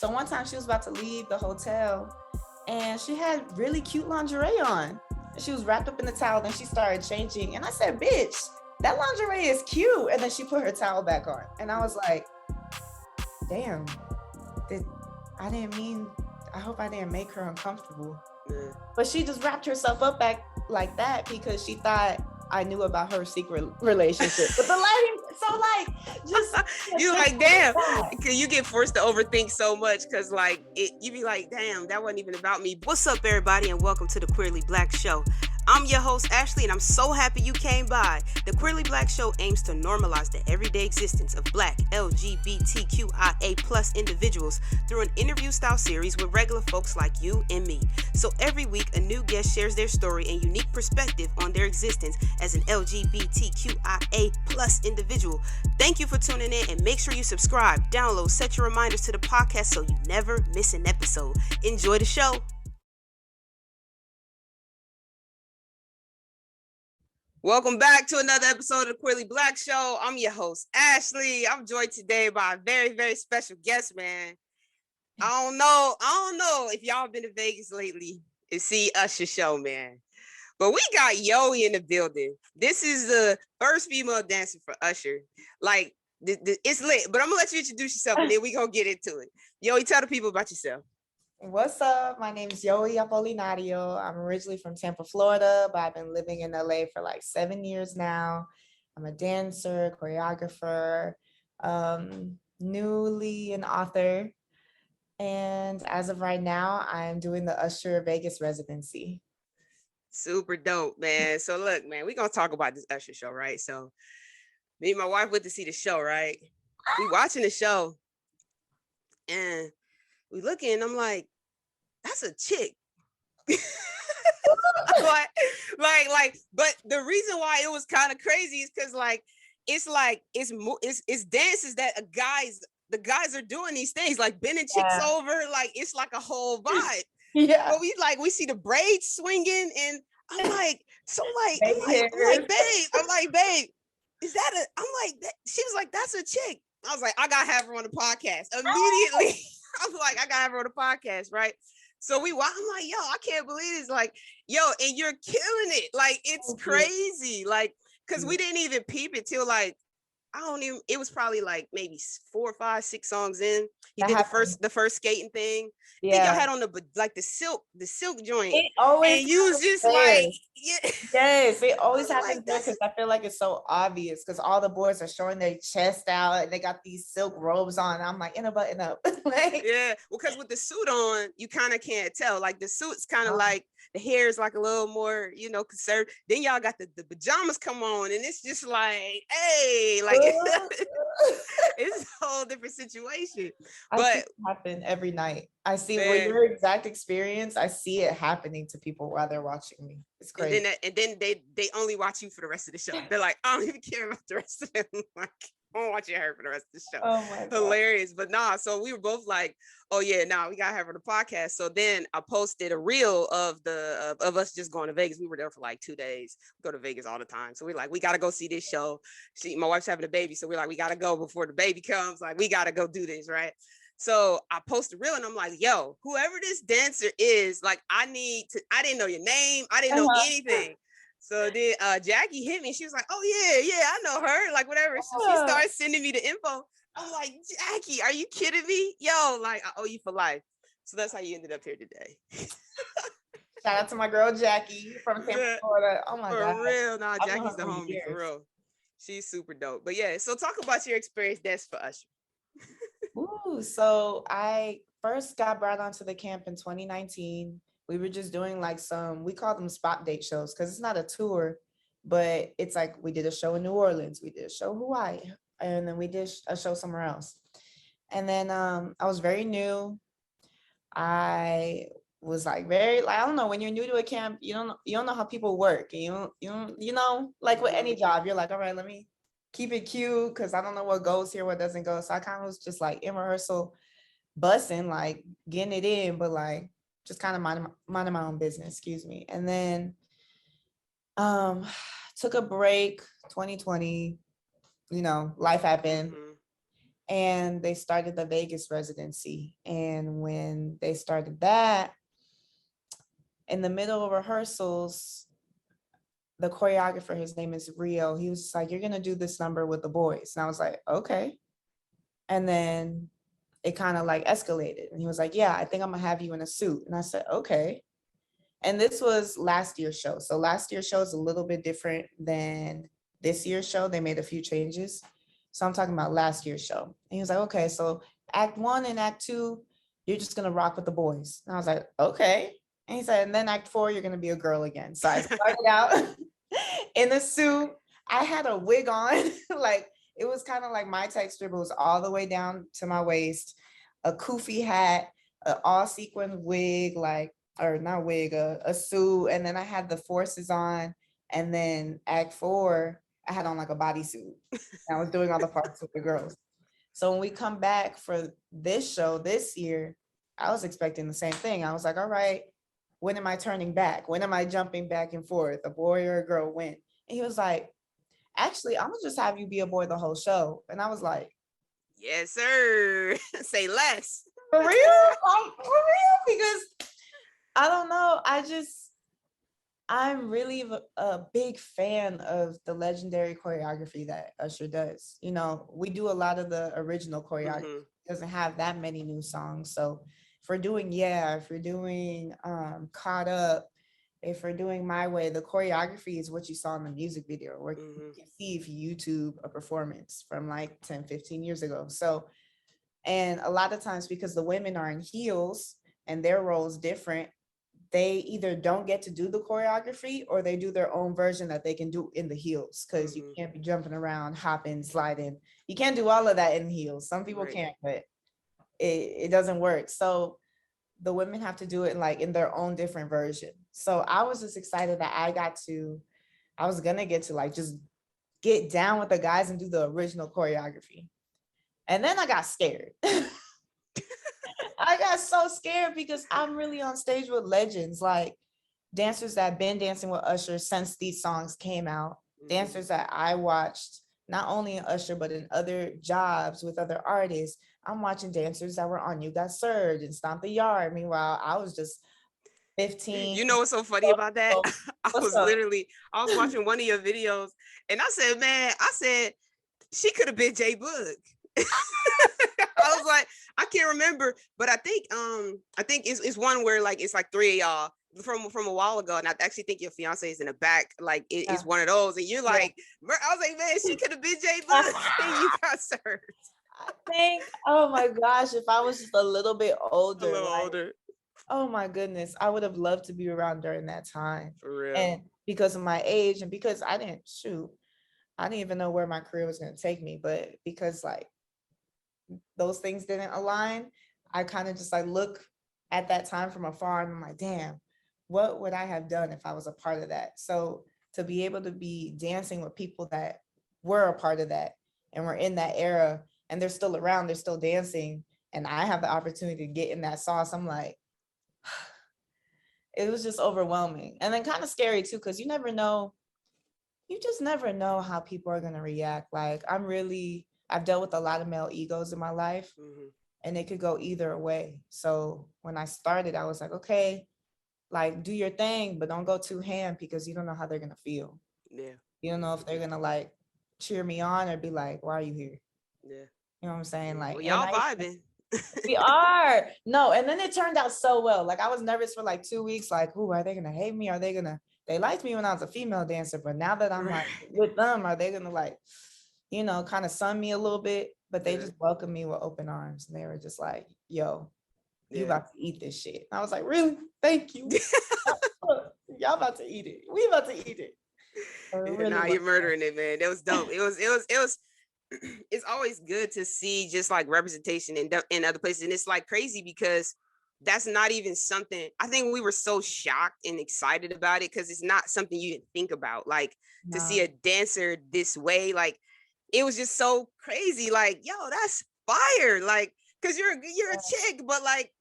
So one time she was about to leave the hotel and she had really cute lingerie on. She was wrapped up in the towel, then she started changing. And I said, bitch, that lingerie is cute. And then she put her towel back on. And I was like, damn, I hope I didn't make her uncomfortable. Yeah. But she just wrapped herself up back like that because she thought I knew about her secret relationship. But the lighting, so like, just you like, damn, because you get forced to overthink so much because like you be like, damn, that wasn't even about me. What's up, everybody, and welcome to the Queerly Blax Show. I'm your host, Ashley, and I'm so happy you came by. The Queerly Blax Show aims to normalize the everyday existence of Black LGBTQIA plus individuals through an interview-style series with regular folks like you and me. So every week, a new guest shares their story and unique perspective on their existence as an LGBTQIA plus individual. Thank you for tuning in, and make sure you subscribe, download, set your reminders to the podcast so you never miss an episode. Enjoy the show. Welcome back to another episode of the Queerly Blax Show. I'm your host, Ashley. I'm joined today by a very, very special guest, man. I don't know if y'all been to Vegas lately and see Usher show, man. But we got Yoe in the building. This is the first female dancer for Usher. Like, it's lit, but I'm gonna let you introduce yourself and then we gonna get into it. Yoe, tell the people about yourself. What's up? My name is Yoe Apolinario. I'm originally from Tampa, Florida, but I've been living in LA for like 7 years now. I'm a dancer, choreographer, newly an author. And as of right now, I'm doing the Usher Vegas residency. Super dope, man. So look, man, we're gonna talk about this Usher show, right? So me and my wife went to see the show, right? We watching the show and we looking, and I'm like, that's a chick. But the reason why it was kind of crazy is because it's dances that the guys are doing these things, like bending chicks over, like it's like a whole vibe. Yeah. But we see the braids swinging, and I'm like, babe, is that a? I'm like, she was like, that's a chick. I was like, I gotta have her on the podcast immediately. I was like, I gotta have her on the podcast, right? So I'm like, yo, I can't believe it's like, yo, and you're killing it. Like, it's crazy. Like, because we didn't even peep it till like, it was probably like maybe 4, 5, 6 songs in. He did the first skating thing. Yeah. I think y'all had on the silk joint. It always and you was just there. Like, yeah. Yes, it always happens there because I feel like it's so obvious because all the boys are showing their chest out and they got these silk robes on. I'm like, in a button up. Yeah, well, because with the suit on, you kind of can't tell. Like the suit's kind of like the hair is like a little more, conserved. Then y'all got the pajamas come on, and it's just like, hey, like it's a whole different situation. But I see it happen every night. I see with your exact experience. I see it happening to people while they're watching me. It's crazy. And then they only watch you for the rest of the show. They're like, I don't even care about the rest of them. Like, I don't want you to her for the rest of the show. Oh my God. Hilarious. But so we were both like, oh yeah, we gotta have her on the podcast. So then I posted a reel of us just going to Vegas. We were there for like 2 days. We go to Vegas all the time. So we're like, we gotta go see this show. My wife's having a baby, so we're like, we gotta go before the baby comes. Like, we gotta go do this, right? So I posted a reel and I'm like, yo, whoever this dancer is, like, I didn't know your name. I didn't know anything. So then Jackie hit me. She was like, oh yeah, I know her, like whatever. So she started sending me the info. I'm like, Jackie, are you kidding me? Yo, like, I owe you for life. So that's how you ended up here today. Shout out to my girl Jackie from Tampa, Florida. Oh my God. For real. Nah, Jackie's the homie, for real. She's super dope. But yeah, so talk about your experience dancing for Usher. Ooh, so I first got brought onto the camp in 2019. We were just doing like we call them spot date shows because it's not a tour, but it's like we did a show in New Orleans, we did a show in Hawaii, and then we did a show somewhere else. And then I was very new. I was like I don't know, when you're new to a camp, you don't know how people work. And you know, like with any job, you're like, all right, let me keep it cute because I don't know what goes here, what doesn't go. So I kind of was just like in rehearsal, bussing, like getting it in, but like just kind of minding my own business, excuse me. And then took a break, 2020, life happened. and they started the Vegas residency. And when they started that, in the middle of rehearsals, the choreographer, his name is Rio, he was just like, you're gonna do this number with the boys. And I was like, okay. And then it kind of like escalated. And he was like, yeah, I think I'm gonna have you in a suit. And I said, okay. And this was last year's show. So last year's show is a little bit different than this year's show. They made a few changes. So I'm talking about last year's show. And he was like, okay, so act 1 and act 2, you're just gonna rock with the boys. And I was like, okay. And he said, and then act 4, you're gonna be a girl again. So I started out in a suit. I had a wig on, like it was kind of like my texture, but it was all the way down to my waist, a kufi hat, an all sequin wig, like, or not wig, a suit. And then I had the forces on. And then act 4, I had on like a bodysuit. I was doing all the parts with the girls. So when we come back for this show this year, I was expecting the same thing. I was like, all right, when am I turning back? When am I jumping back and forth? A boy or a girl, when? And he was like, actually, I'm gonna just have you be a boy the whole show. And I was like, yes, sir. Say less. for real? For real? Because I don't know. I'm really a big fan of the legendary choreography that Usher does. You know, we do a lot of the original choreography. Mm-hmm. It doesn't have that many new songs. So if we're doing Yeah, if we're doing Caught Up, if we're doing My Way, the choreography is what you saw in the music video, where you can see if you YouTube a performance from like 10, 15 years ago. So, and a lot of times because the women are in heels and their role is different, they either don't get to do the choreography or they do their own version that they can do in the heels, because you can't be jumping around, hopping, sliding. You can't do all of that in heels. Some people can't, but it doesn't work. So the women have to do it like in their own different version. So I was just excited that I was gonna get to like just get down with the guys and do the original choreography. And then I got scared. I got so scared because I'm really on stage with legends, like dancers that have been dancing with Usher since these songs came out, dancers that I watched not only in Usher, but in other jobs with other artists. I'm watching dancers that were on You Got Served and Stomp the Yard. Meanwhile, I was just 15. You know what's so funny about that? I was up? watching one of your videos and I said, she could have been J Boog. I was like, I can't remember, but I think it's one where like it's like 3 of y'all from a while ago, and I actually think your fiance is in the back, like it's one of those, and you're like, I was like, man, she could have been J Boog, and You Got Served. I think, oh my gosh, if I was just a little bit older, older. Oh my goodness, I would have loved to be around during that time. For real. And because of my age and because I didn't even know where my career was going to take me, but because like those things didn't align, I kind of just like look at that time from afar and I'm like, damn, what would I have done if I was a part of that? So to be able to be dancing with people that were a part of that and were in that era and they're still around, they're still dancing, and I have the opportunity to get in that sauce, I'm like, it was just overwhelming. And then kind of scary too, because you just never know how people are going to react. Like I've dealt with a lot of male egos in my life, and it could go either way. So when I started, I was like, okay, like do your thing, but don't go too ham, because you don't know how they're going to feel. Yeah. You don't know if they're going to like cheer me on or be like, why are you here? Yeah. You know what I'm saying? Like, well, y'all vibing. We are. No, and then it turned out so well. Like I was nervous for like 2 weeks, like, ooh, are they gonna hate me? They liked me when I was a female dancer, but now that I'm like with them, are they gonna like, kind of sun me a little bit? But they just welcomed me with open arms, and they were just like, yo, you about to eat this shit. And I was like, really? Thank you. Y'all about to eat it. We about to eat it. Really you're murdering it, man. That was dope. It was it's always good to see just like representation in other places. And it's like crazy because that's not even something, I think we were so shocked and excited about it because it's not something you didn't think about. Like to see a dancer this way, like it was just so crazy. Like, yo, that's fire. Like, cause you're a chick, but like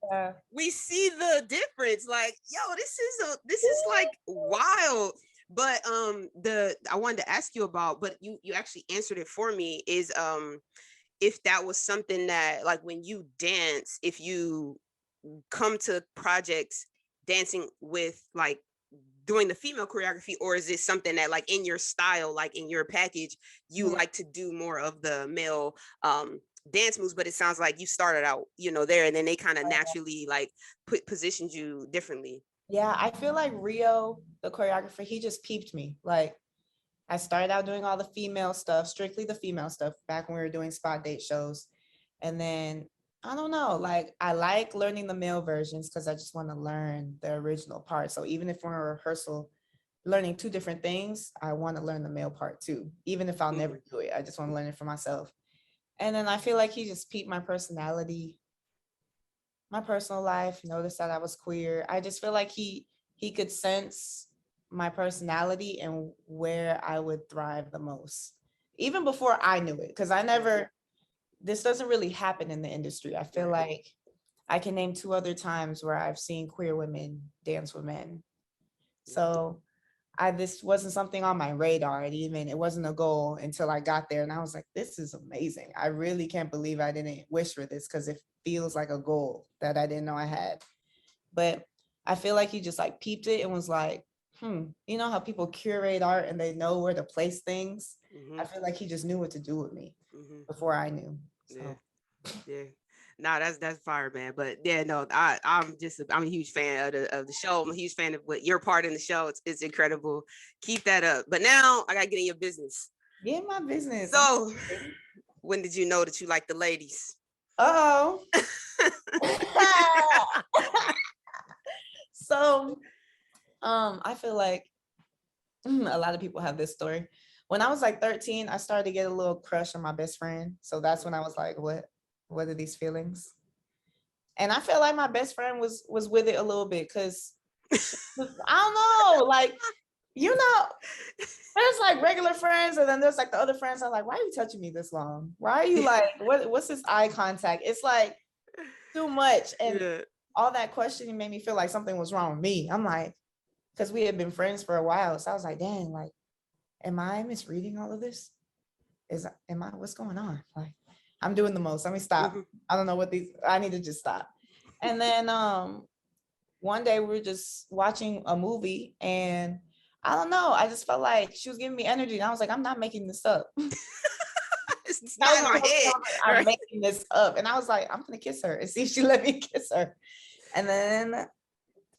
we see the difference. Like, yo, this is like wild. But I wanted to ask you about, but you actually answered it for me, is if that was something that, like, when you dance, if you come to projects dancing with, like, doing the female choreography, or is it something that, like, in your style, like in your package, you like to do more of the male dance moves? But it sounds like you started out, there, and then they kind of naturally like positioned you differently. Yeah, I feel like Rio, the choreographer, he just peeped me. Like, I started out doing all the female stuff, strictly the female stuff, back when we were doing spot date shows. And then, I don't know, like, I like learning the male versions because I just want to learn the original part. So even if we're in rehearsal learning two different things, I want to learn the male part too, even if I'll never do it. I just want to learn it for myself. And then I feel like he just peeped my personality, my personal life, noticed that I was queer. I just feel like he could sense my personality and where I would thrive the most, even before I knew it. Because this doesn't really happen in the industry. I feel like I can name 2 other times where I've seen queer women dance with men. So this wasn't something on my radar. It wasn't a goal until I got there, and I was like, this is amazing. I really can't believe I didn't wish for this, because it feels like a goal that I didn't know I had. But I feel like he just like peeped it and was like, you know how people curate art and they know where to place things? I feel like he just knew what to do with me before I knew. So. Yeah. No, that's fire, man. But yeah, no, I'm a huge fan of the show. I'm a huge fan of what your part in the show. It's incredible. Keep that up. But now I gotta get in your business. Get my business. So when did you know that you like the ladies? Oh. So I feel like a lot of people have this story. When I was like 13, I started to get a little crush on my best friend. So that's when I was like, what are these feelings? And I feel like my best friend was with it a little bit, because I don't know, like, there's like regular friends, and then there's like the other friends. I'm like, why are you touching me this long? Why are you like, what's this eye contact? It's like too much. And all that questioning made me feel like something was wrong with me. I'm like, because we had been friends for a while. So I was like, dang, like, am I misreading all of this? What's going on? Like, I'm doing the most. Let me stop. I don't know I need to just stop. And then one day we were just watching a movie, and I don't know, I just felt like she was giving me energy, and I was like, I'm not making this up. It's not in my head. I'm making this up. And I was like, I'm gonna kiss her and see if she let me kiss her. And then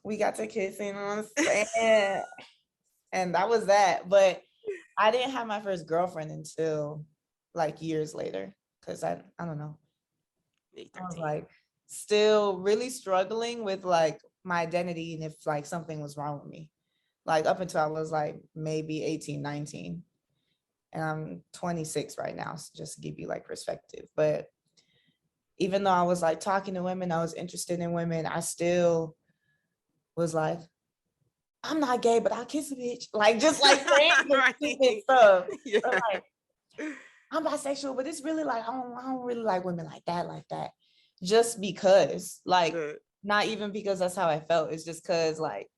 we got to kissing on set, and that was that. But I didn't have my first girlfriend until like years later, because I don't know. I was like still really struggling with like my identity, and if like something was wrong with me, like up until I was like maybe 18, 19. And I'm 26 right now, so just to give you like perspective. But even though I was like talking to women, I was interested in women, I still was like, I'm not gay, but I'll kiss a bitch. Like, just like random stupid stuff. Yeah. So like, I'm bisexual, but it's really like, I don't really like women like that. Just because, like, not even because that's how I felt. It's just because like,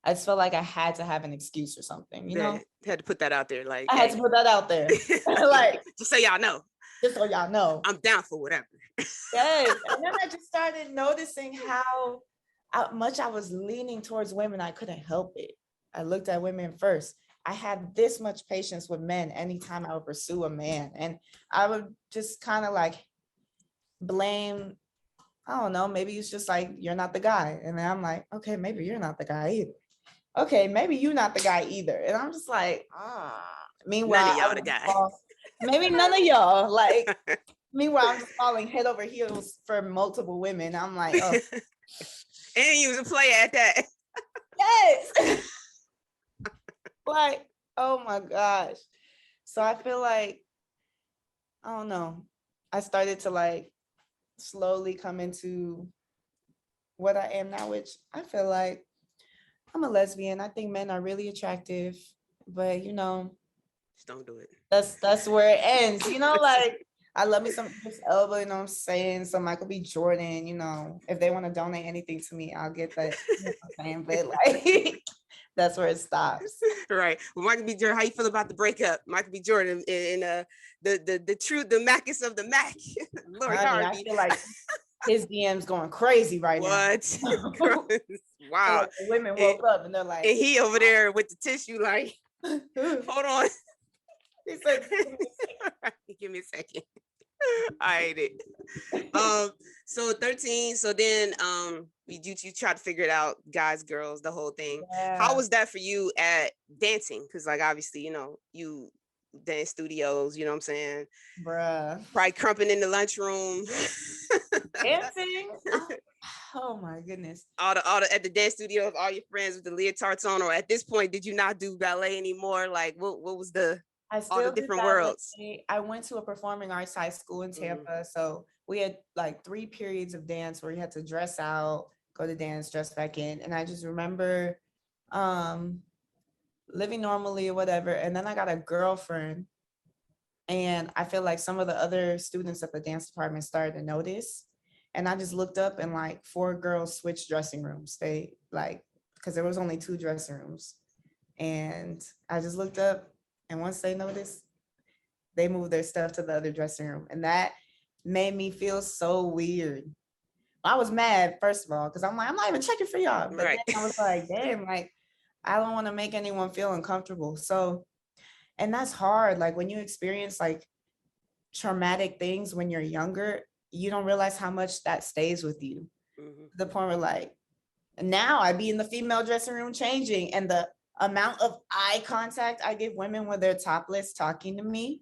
I just felt like I had to have an excuse or something, you know? Had to put that out there. Like, I had to put that out there. Like, just so y'all know. Just so y'all know. I'm down for whatever. Yes. And then I just started noticing how much I was leaning towards women. I couldn't help it. I looked at women first. I had this much patience with men anytime I would pursue a man. And I would just kind of like blame, I don't know, maybe it's just like, you're not the guy. And then I'm like, okay, maybe you're not the guy either. Okay, maybe you're not the guy either. And I'm just like, meanwhile, none of y'all the guy. Maybe none of y'all. Like, meanwhile, I'm just falling head over heels for multiple women. I'm like, oh. And you was a player at that. Yes. Like, oh my gosh. So I feel like, I don't know, I started to like slowly come into what I am now, which I feel like I'm a lesbian. I think men are really attractive, but you know, just don't do it. That's where it ends. You know, like, I love me some Chris Elba, you know what I'm saying? Some Michael B. Jordan, you know, if they want to donate anything to me, I'll get that. You know what I'm saying? But like, That's where it stops. Right. Well, Michael B. Jordan, how you feel about the breakup? Michael B. Jordan and the Maccus of the Mac, Lori Honey, I Harvey. feel like his DM's going crazy right What? now. Wow. Like the women woke up and they're like, and he over there with the tissue, like, hold on. he said, give me a second. I hate it. So 13. So then you try to figure it out, guys, girls, the whole thing. yeah. How was that for you at dancing? Because like obviously, you know, you dance studios, you know what I'm saying? Bruh. Probably crumping in the lunchroom. Dancing? Oh my goodness. All the at the dance studio, all your friends with the leotards on, or at this point, did you not do ballet anymore? Like what was all the different worlds? I went to a performing arts high school in Tampa. So we had like 3 periods of dance where you had to dress out, go to dance, dress back in. And I just remember living normally or whatever. And then I got a girlfriend. And I feel like some of the other students at the dance department started to notice. And I just looked up and like 4 girls switched dressing rooms. They like, because there was only 2 dressing rooms. And I just looked up, and once they noticed, they moved their stuff to the other dressing room. And that made me feel so weird. I was mad, first of all, because I'm like, I'm not even checking for y'all. But Right. then I was like, damn, like, I don't want to make anyone feel uncomfortable. So, and that's hard. Like when you experience like traumatic things when you're younger, you don't realize how much that stays with you. To the point where like, now I be in the female dressing room changing, and the amount of eye contact I give women when they're topless talking to me,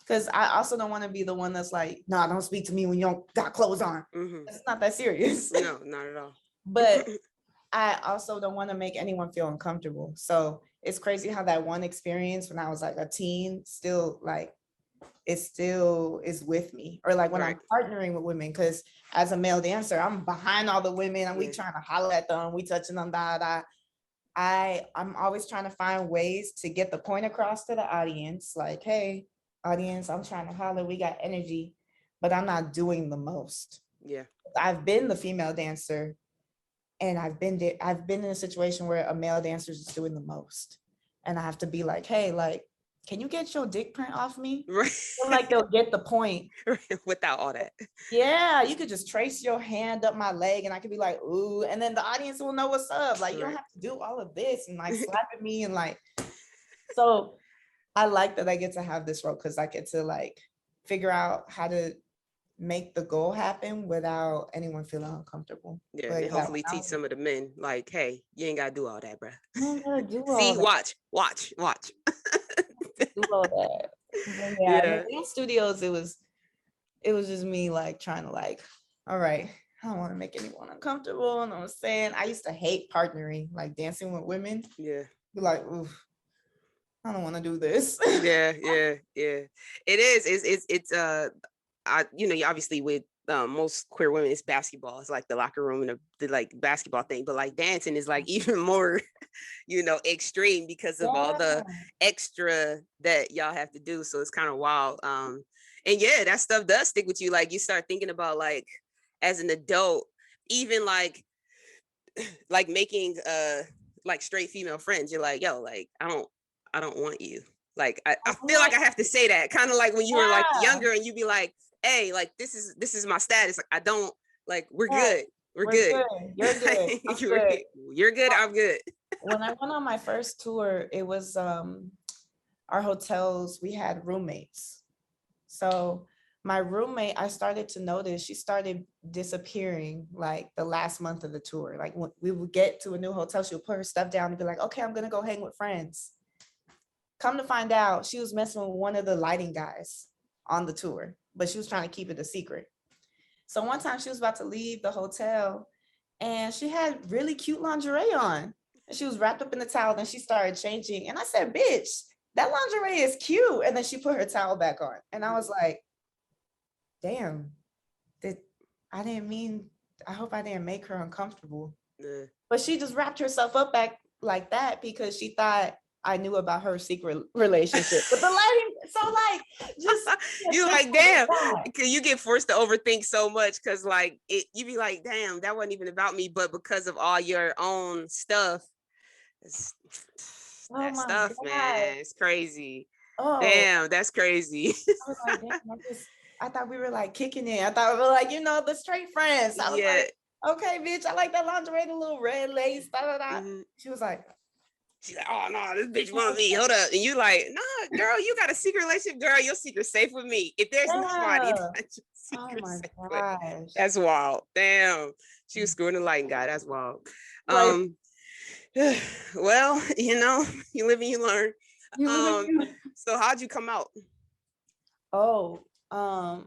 because I also don't want to be the one that's like, no, don't speak to me when you don't got clothes on. It's not that serious. No, not at all. But I also don't want to make anyone feel uncomfortable. So it's crazy how that one experience when I was like a teen still like, it still is with me. Or like when I'm partnering with women, because as a male dancer, I'm behind all the women and we trying to holler at them, we touching them, I'm always trying to find ways to get the point across to the audience. Like, hey, audience, I'm trying to holler, we got energy, but I'm not doing the most. Yeah. I've been the female dancer, and I've been in a situation where a male dancer is doing the most. And I have to be like, hey, like, can you get your dick print off me? Right. Feel like they'll get the point. Without all that. Yeah, you could just trace your hand up my leg and I could be like, ooh, and then the audience will know what's up. Like, you don't have to do all of this and like slapping me and like, so I like that I get to have this role because I get to like figure out how to make the goal happen without anyone feeling uncomfortable. Yeah, like, and hopefully teach some of the men like, hey, you ain't gotta do all that, bro. See, watch. Do all that. Yeah. In studios, it was just me like trying to like, all right, I don't want to make anyone uncomfortable. And I was saying, I used to hate partnering, like dancing with women. Yeah. Be like, oof, I don't want to do this. Yeah. It is. It's obviously with most queer women, it's basketball. It's like the locker room and the like basketball thing. But like dancing is like even more, extreme because of all the extra that y'all have to do. So it's kind of wild. And yeah, that stuff does stick with you. Like you start thinking about like as an adult, even like making like straight female friends. You're like, yo, like I don't want you. Like I feel like I have to say that, kind of like when you were like younger and you be like, hey, like this is my status. Like I don't like we're good. We're good. You're good. You're good. I'm good. When I went on my first tour, it was our hotels, we had roommates. So my roommate, I started to notice she started disappearing like the last month of the tour. Like when we would get to a new hotel, she would put her stuff down and be like, okay, I'm gonna go hang with friends. Come to find out, she was messing with one of the lighting guys on the tour, but she was trying to keep it a secret. So one time she was about to leave the hotel and she had really cute lingerie on. And she was wrapped up in the towel and she started changing. And I said, bitch, that lingerie is cute. And then she put her towel back on. And I was like, damn, I didn't mean, I hope I didn't make her uncomfortable. Yeah. But she just wrapped herself up back like that because she thought I knew about her secret relationship with the lighting. So like, just you like, damn, because you get forced to overthink so much because like you be like, damn, that wasn't even about me, but because of all your own stuff, Oh That my stuff, God. man, it's crazy. Oh, Damn, that's crazy. I was like, damn, I thought we were like kicking it. I thought we were like, the straight friends. I was Yeah. like, okay, bitch, I like that lingerie, the little red lace, da da da. Mhm. She was like, She's like, oh no, this bitch want me. Hold up. And you like, nah, girl, you got a secret relationship, girl. Your secret's safe with me. If there's nobody, yeah. that's your Oh secret my safe with. gosh. That's wild. Damn. She was screwing the light guy. That's wild. Right. Well, you live and you learn. You live So how'd you come out? Oh, I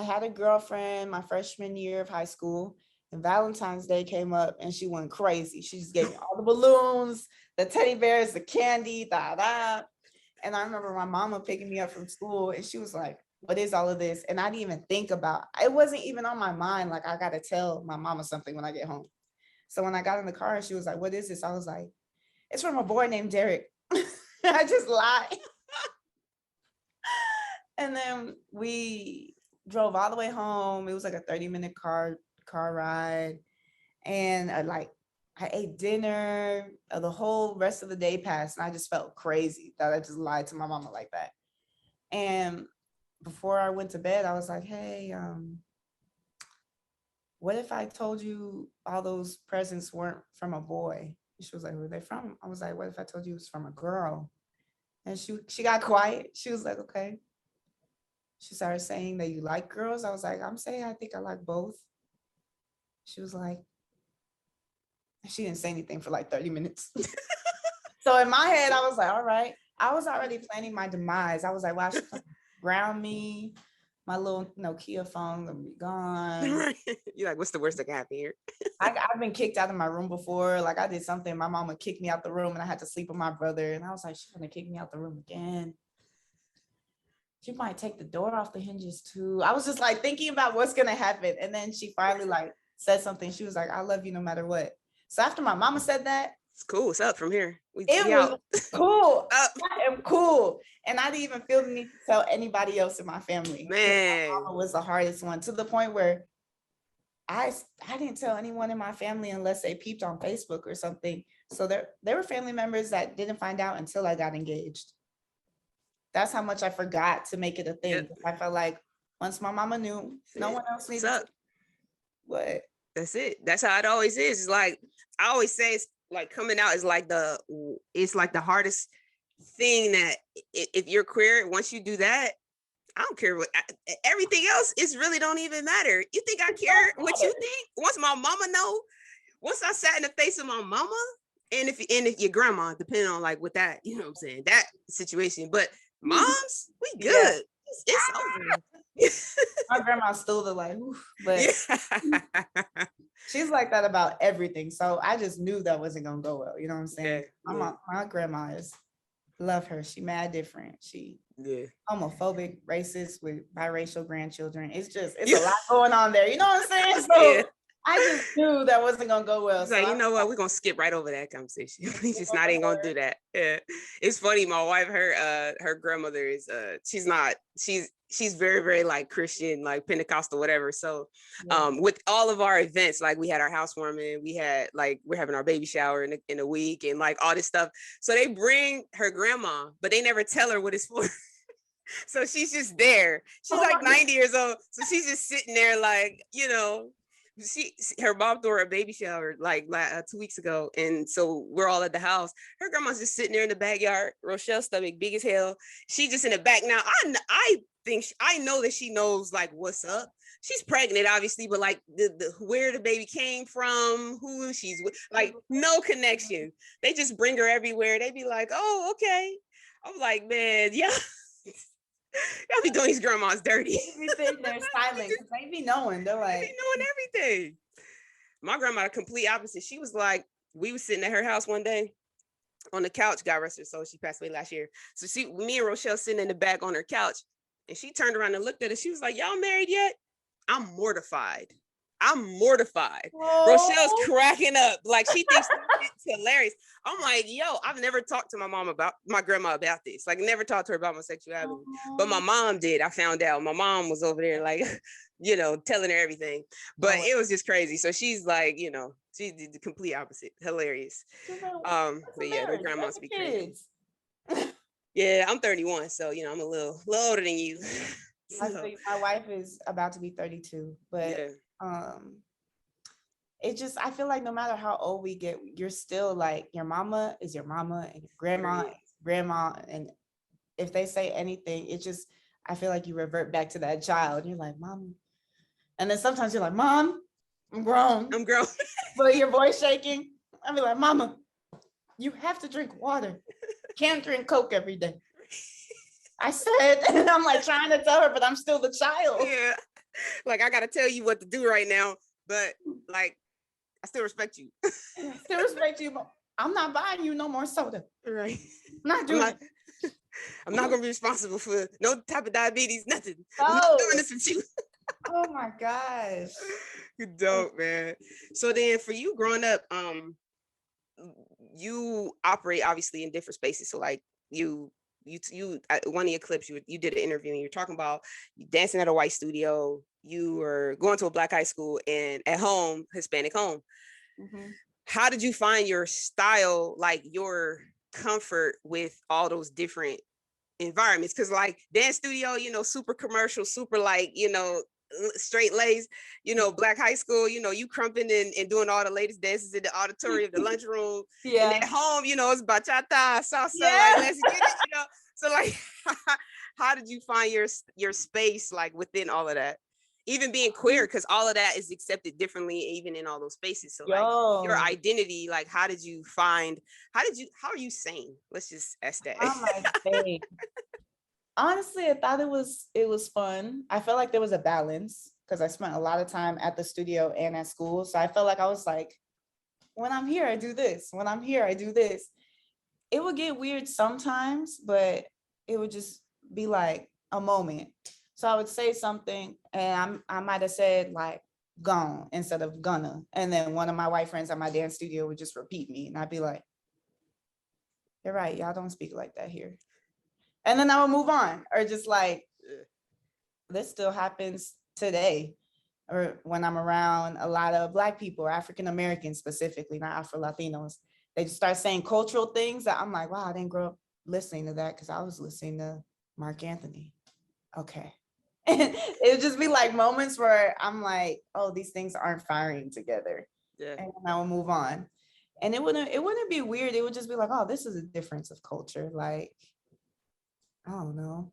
had a girlfriend my freshman year of high school, and Valentine's Day came up and she went crazy. She just gave me all the balloons, the teddy bears, the candy, da da. And I remember my mama picking me up from school and she was like, what is all of this? And I didn't even think about it, wasn't even on my mind. Like, I gotta tell my mama something when I get home. So when I got in the car, she was like, what is this? I was like, it's from a boy named Derek. I just lied. And then we drove all the way home. It was like a 30-minute car ride. And I ate dinner. The whole rest of the day passed. And I just felt crazy that I just lied to my mama like that. And before I went to bed, I was like, hey, what if I told you all those presents weren't from a boy? She was like, where are they from? I was like, what if I told you it was from a girl? And she got quiet. She was like, okay. She started saying that you like girls. I was like, I'm saying I think I like both. She was like, she didn't say anything for like 30 minutes. So in my head, I was like, all right. I was already planning my demise. I was like, wow, she's gonna ground me. My little Nokia phone gonna be gone. You're like, what's the worst that can happen here? I've been kicked out of my room before. Like, I did something, my mama kicked me out the room and I had to sleep with my brother. And I was like, she's gonna kick me out the room again. She might take the door off the hinges too. I was just like thinking about what's gonna happen. And then she finally like said something. She was like, I love you no matter what. So after my mama said that, it's cool. It's up from here. It was out. Cool. Up. I am cool. And I didn't even feel the need to tell anybody else in my family. Man. My mama was the hardest one, to the point where I didn't tell anyone in my family unless they peeped on Facebook or something. So there were family members that didn't find out until I got engaged. That's how much I forgot to make it a thing. Yep. I felt like once my mama knew, no one else needed to. What? That's it. That's how it always is. It's like, I always say, it's like coming out is like the hardest thing. That if you're queer, once you do that, I don't care what everything else is, really don't even matter. You think I care what you think? Once my mama know, once I sat in the face of my mama, and if your grandma, depending on like with that, you know what I'm saying, that situation. But moms, we good. Yeah. It's over. My grandma's still the like, oof, but yeah. She's like that about everything. So I just knew that wasn't gonna go well. You know what I'm saying? Yeah. My grandma is, love her. She mad different. She homophobic, racist with biracial grandchildren. It's a lot going on there. You know what I'm saying? So I just knew that wasn't gonna go well. So like, you know what? We're gonna skip right over that conversation. We just not even gonna do that. Yeah. It's funny. My wife, her grandmother is she's very, very like Christian, like Pentecostal, whatever. So with all of our events, like we had our housewarming, we had like we're having our baby shower in a week, and like all this stuff. So they bring her grandma, but they never tell her what it's for. So she's just there. She's like 90 years old. So she's just sitting there like, her mom threw her a baby shower like 2 weeks ago, and so we're all at the house. Her grandma's just sitting there in the backyard. Rochelle's stomach big as hell. She just in the back now. I know that she knows like what's up. She's pregnant, obviously, but like the where the baby came from, who she's with, like no connection. They just bring her everywhere. They be like, oh, okay. I'm like, man, yeah. Y'all be doing these grandmas dirty. They're silent because they be knowing. They're like, they be knowing everything. My grandma, the complete opposite. She was like, we was sitting at her house one day on the couch, God rest her soul. She passed away last year. So me and Rochelle sitting in the back on her couch, and she turned around and looked at us. She was like, y'all married yet? I'm mortified. Whoa. Rochelle's cracking up. Like she thinks it's hilarious. I'm like, yo, I've never talked to my grandma about this. Like never talked to her about my sexuality. But my mom did. I found out. My mom was over there like, you know, telling her everything. But Oh, it was just crazy. So she's like, you know, she did the complete opposite. Hilarious. she's like, "What's But a yeah, them marriage? Where's grandmas the be crazy. kids?" Yeah, I'm 31, so you know, I'm a little older than you. I So feel my wife is about to be 32, but yeah, um it just I feel like no matter how old we get, you're still like your mama is your mama and your grandma period. is grandma. And if they say anything, it just I feel like you revert back to that child. You're like, "Mom." And then sometimes you're like, "Mom, I'm grown." I'm grown. But your voice shaking. I'll be like, "Mama, you have to drink water. Can't drink Coke every day." I said, and I'm like trying to tell her, but I'm still the child. Yeah, like I gotta tell you what to do right now, but like I still respect you. Still respect you, but I'm not buying you no more soda. Right. I'm not I'm doing not. it. I'm not gonna be responsible for no type of diabetes, nothing. I'm not No. doing this with you. Oh my gosh. You dope, man. So then, for you growing up, you operate obviously in different spaces. So like you one of your clips you did an interview and you're talking about you dancing at a white studio, you were going to a black high school, and at home Hispanic home. Mm-hmm. How did you find your style, like your comfort with all those different environments? Because like dance studio, you know, super commercial, super like, you know, straight lace, you know, black high school, you know, you crumping and doing all the latest dances in the auditorium, the lunchroom. And Yeah. at home, you know, it's bachata, salsa, like Yeah. let's get it, you know. So like how did you find your space like within all of that? Even being queer, because all of that is accepted differently even in all those spaces. So like your Yo. identity, like how are you sane? Let's just ask that. How my face. Honestly, I thought it was fun. I felt like there was a balance because I spent a lot of time at the studio and at school. So I felt like I was like, when I'm here, I do this. When I'm here, I do this. It would get weird sometimes, but it would just be like a moment. So I would say something and I might have said like gone instead of gonna. And then one of my white friends at my dance studio would just repeat me. And I'd be like, "You're right, y'all don't speak like that here." And then I would move on. Or just like, this still happens today. Or when I'm around a lot of Black people or African Americans specifically, not Afro Latinos, they just start saying cultural things that I'm like, wow, I didn't grow up listening to that because I was listening to Mark Anthony. Okay. It would just be like moments where I'm like, oh, these things aren't firing together. Yeah. And I will move on. And it wouldn't be weird. It would just be like, oh, this is a difference of culture. Like, I don't know.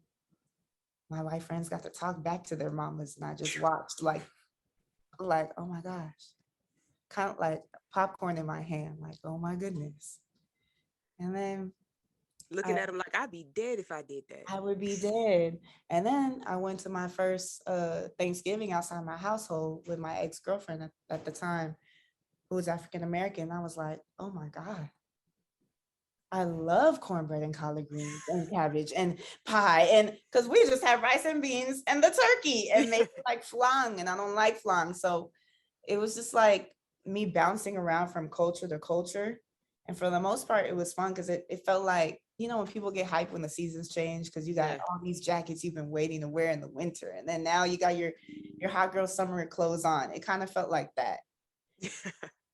My white friends got to talk back to their mamas, and I just watched like, oh my gosh, kind of like popcorn in my hand, like, oh my goodness. And then Looking I, at him like I'd be dead if I did that. I would be dead. And then I went to my first Thanksgiving outside my household with my ex-girlfriend at the time, who was African American. I was like, oh my God, I love cornbread and collard greens and cabbage and pie. And because we just have rice and beans and the turkey and maybe like flan, and I don't like flan. So it was just like me bouncing around from culture to culture. And for the most part, it was fun because it felt like, you know, when people get hyped when the seasons change, because you got Yeah. all these jackets you've been waiting to wear in the winter. And then now you got your hot girl summer clothes on. It kind of felt like that.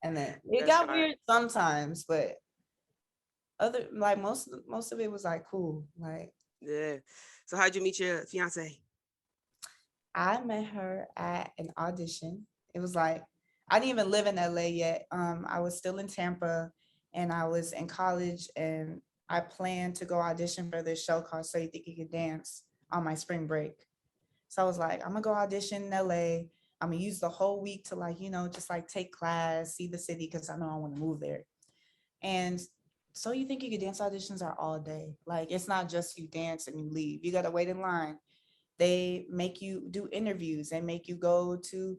And then it That's got hard. weird sometimes, but other like most of it was like cool. Like Yeah. So how'd you meet your fiance? I met her at an audition. It was like I didn't even live in LA yet. I was still in Tampa and I was in college and I planned to go audition for this show called So You Think You Can Dance on my spring break. So I was like, I'm gonna go audition in LA. I'm gonna use the whole week to like, you know, just like take class, see the city because I know I want to move there. And So You Think You Can Dance auditions are all day. Like it's not just you dance and you leave. You gotta wait in line. They make you do interviews and make you go to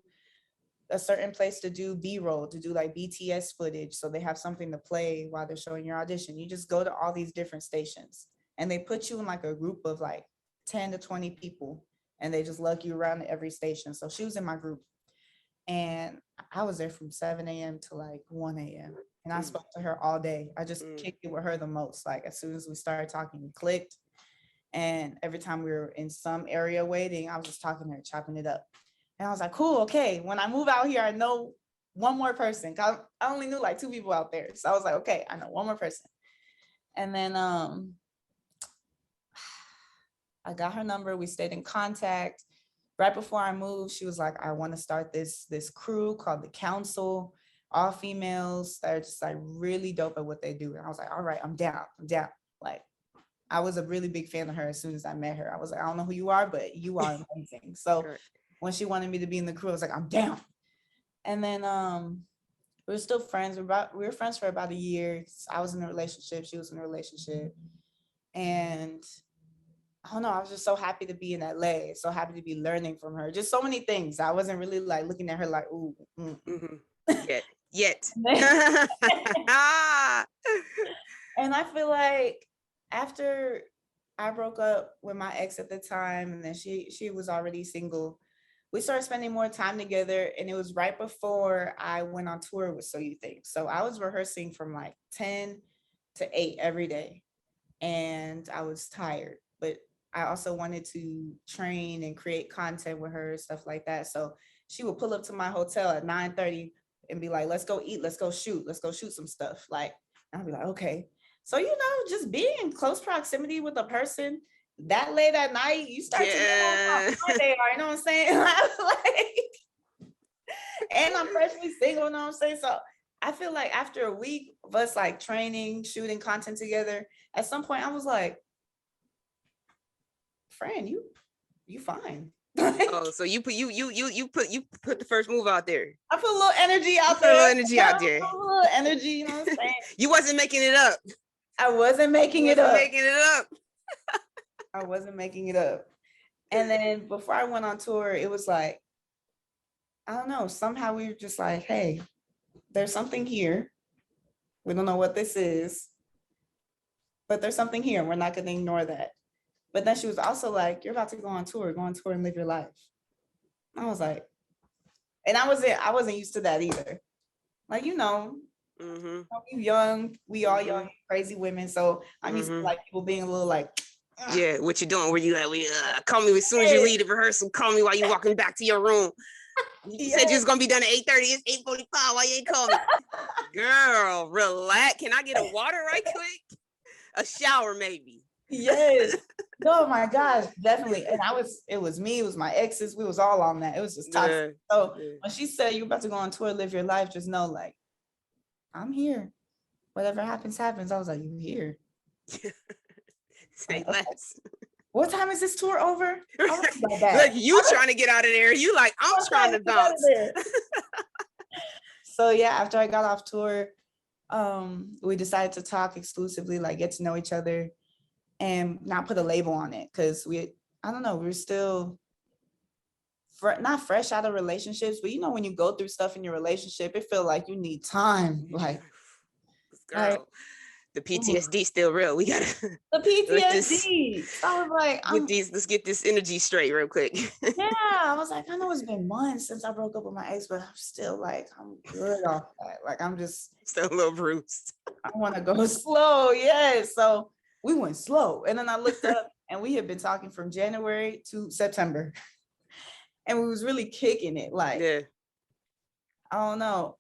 a certain place to do B-roll, to do like BTS footage. So they have something to play while they're showing your audition. You just go to all these different stations and they put you in like a group of like 10 to 20 people and they just lug you around to every station. So she was in my group and I was there from 7 a.m. to like 1 a.m. And I spoke to her all day. I just kicked it with her the most. Like as soon as we started talking, we clicked. And every time we were in some area waiting, I was just talking to her, chopping it up. And I was like, cool, okay. When I move out here, I know one more person. I only knew like 2 people out there. So I was like, okay, I know one more person. And then I got her number. We stayed in contact. Right before I moved, she was like, I want to start this crew called the Council, all females that are just like really dope at what they do. And I was like, all right, I'm down. Like, I was a really big fan of her as soon as I met her. I was like, I don't know who you are, but you are amazing. So when she wanted me to be in the crew, I was like, I'm down. And then we were still friends. We were friends for about a year. I was in a relationship. She was in a relationship. And I don't know, I was just so happy to be in LA, so happy to be learning from her. Just so many things. I wasn't really like looking at her like, ooh. Yet. And I feel like after I broke up with my ex at the time, and then she was already single, we started spending more time together. And it was right before I went on tour with So You Think. So I was rehearsing from like 10 to 8 every day. And I was tired, but I also wanted to train and create content with her, stuff like that. So she would pull up to my hotel at 9:30 and be like, let's go eat, let's go shoot some stuff. Like, I'll be like, okay. So, just being in close proximity with a person that late at night, you start to know how they are, you know what I'm saying? Like, and I'm freshly single, you know what I'm saying? So I feel like after a week of us like training, shooting content together, at some point I was like, friend, you fine. Oh, so you put the first move out there. I put a little energy out there. A little energy, you know what I'm saying? You wasn't making it up. I wasn't making it up. I wasn't making it up. And then before I went on tour, it was like, I don't know, somehow we were just like, hey, there's something here. We don't know what this is, but there's something here. We're not going to ignore that. But then she was also like, you're about to go on tour and live your life. I was like, and I wasn't used to that either. Like, you young, we all young, crazy women. So I'm used to like people being a little like, yeah, what you doing? Where you at? Call me as soon as you leave the rehearsal. Call me while you walking back to your room. You said you was gonna be done at 8:30. It's 8:45. Why you ain't call me? Girl, relax. Can I get a water right quick? A shower, maybe. Yes. Oh my gosh, definitely. And it was me, it was my exes, we was all on that. It was just toxic. So when she said you're about to go on tour, live your life, just know like, I'm here. Whatever happens, happens. I was like, you here? Say less. What time is this tour over? Look, you trying to get out of there. You like, I'm trying to bounce. So yeah, after I got off tour, we decided to talk exclusively, like get to know each other and not put a label on it. Cause we were still not fresh out of relationships, but when you go through stuff in your relationship, it feels like you need time. Like, girl, the PTSD still real. We gotta the PTSD. I was like, let's get this energy straight real quick. Yeah, I was like, I know it's been months since I broke up with my ex, but I'm still like, I'm good off that. Like, I'm just still a little bruised. I want to go slow. Yeah. So we went slow. And then I looked up and we had been talking from January to September. And we was really kicking it. Like, I don't know.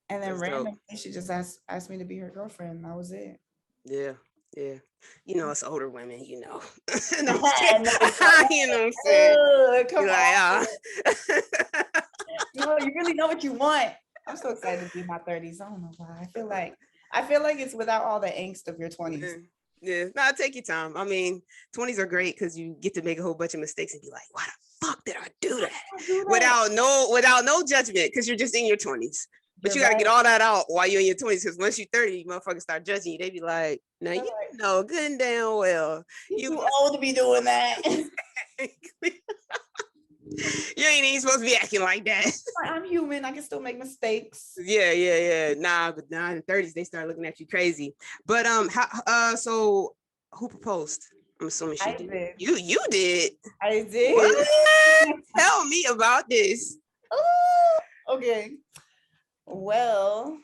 And then randomly she just asked me to be her girlfriend. And that was it. Yeah. It's older women, no, you know what I'm saying? Come on. You really know what you want. I'm so excited to be in my 30s. I don't know why. I feel like it's without all the angst of your 20s. Yeah. No, take your time. I mean, 20s are great because you get to make a whole bunch of mistakes and be like, why the fuck did I do that? Without no judgment, because you're just in your 20s. But you got to get all that out while you're in your 20s, because once you're 30, motherfuckers start judging you. They be like, now you know good and damn well. You too old to be doing that. You ain't even supposed to be acting like that. I'm human. I can still make mistakes. Yeah. Nah, but now in the 30s, they start looking at you crazy. But so who proposed? I'm assuming she did. You did. I did. What? Tell me about this. Okay. Well,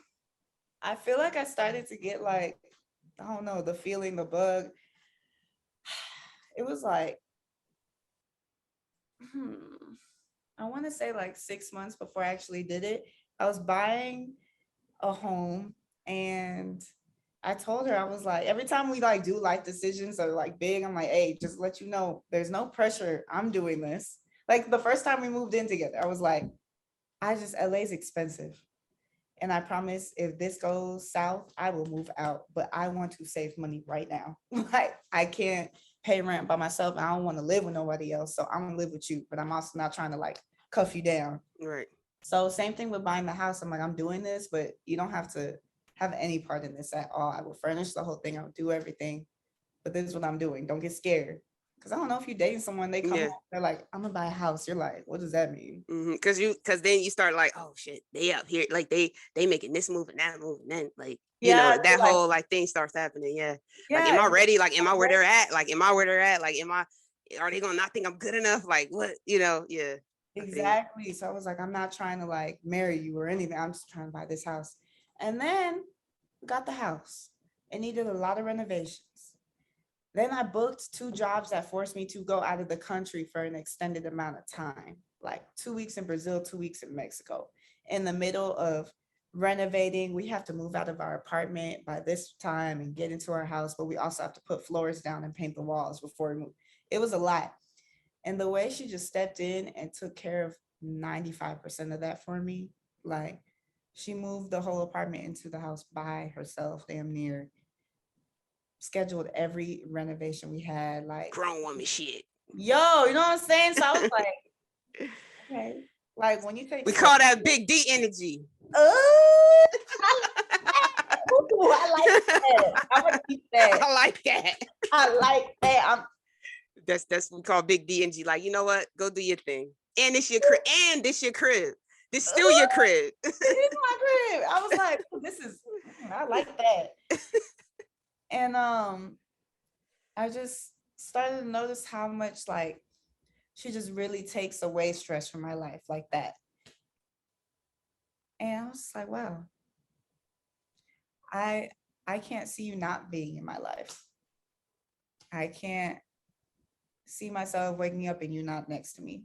I feel like I started to get like, I don't know, the feeling, the bug. It was like, I want to say like 6 months before I actually did it. I was buying a home, and I told her, I was like, every time we like do life decisions or like big, I'm like, hey, just let you know, there's no pressure. I'm doing this. Like the first time we moved in together, I was like, LA's expensive. And I promise if this goes south, I will move out. But I want to save money right now. Like I can't pay rent by myself. I don't want to live with nobody else. So I'm gonna live with you. But I'm also not trying to like cuff you down. Right. So same thing with buying the house. I'm like, I'm doing this, but you don't have to have any part in this at all. I will furnish the whole thing. I'll do everything. But this is what I'm doing. Don't get scared. Because I don't know if you're dating someone, they come home, they're like, I'm gonna buy a house. You're like, what does that mean? Because then you start like, oh shit, they out here, like they making this move and that move, and then like that whole like thing starts happening. Yeah. Like, am I ready? Like, am I where they're at? Like, am I where they're at? Like, are they gonna not think I'm good enough? Like, what? Yeah. Exactly. So I was like, I'm not trying to like marry you or anything. I'm just trying to buy this house. And then got the house. It needed a lot of renovations. Then I booked 2 jobs that forced me to go out of the country for an extended amount of time, like 2 weeks in Brazil, 2 weeks in Mexico. In the middle of renovating, we have to move out of our apartment by this time and get into our house, but we also have to put floors down and paint the walls before we move. It was a lot. And the way she just stepped in and took care of 95% of that for me, like she moved the whole apartment into the house by herself, damn near. Scheduled every renovation we had, like grown woman shit. Yo, you know what I'm saying? So I was like, okay, like when you take, we call that big D energy. I like that. I'm gonna keep that. I like that. I like that. That's what we call big D energy. Like, you know what? Go do your thing. And this your crib. And this your crib. This still your crib. It is my crib. I was like, I like that. And I just started to notice how much like she just really takes away stress from my life like that. And I was like, wow, I can't see you not being in my life. I can't see myself waking up and you not next to me.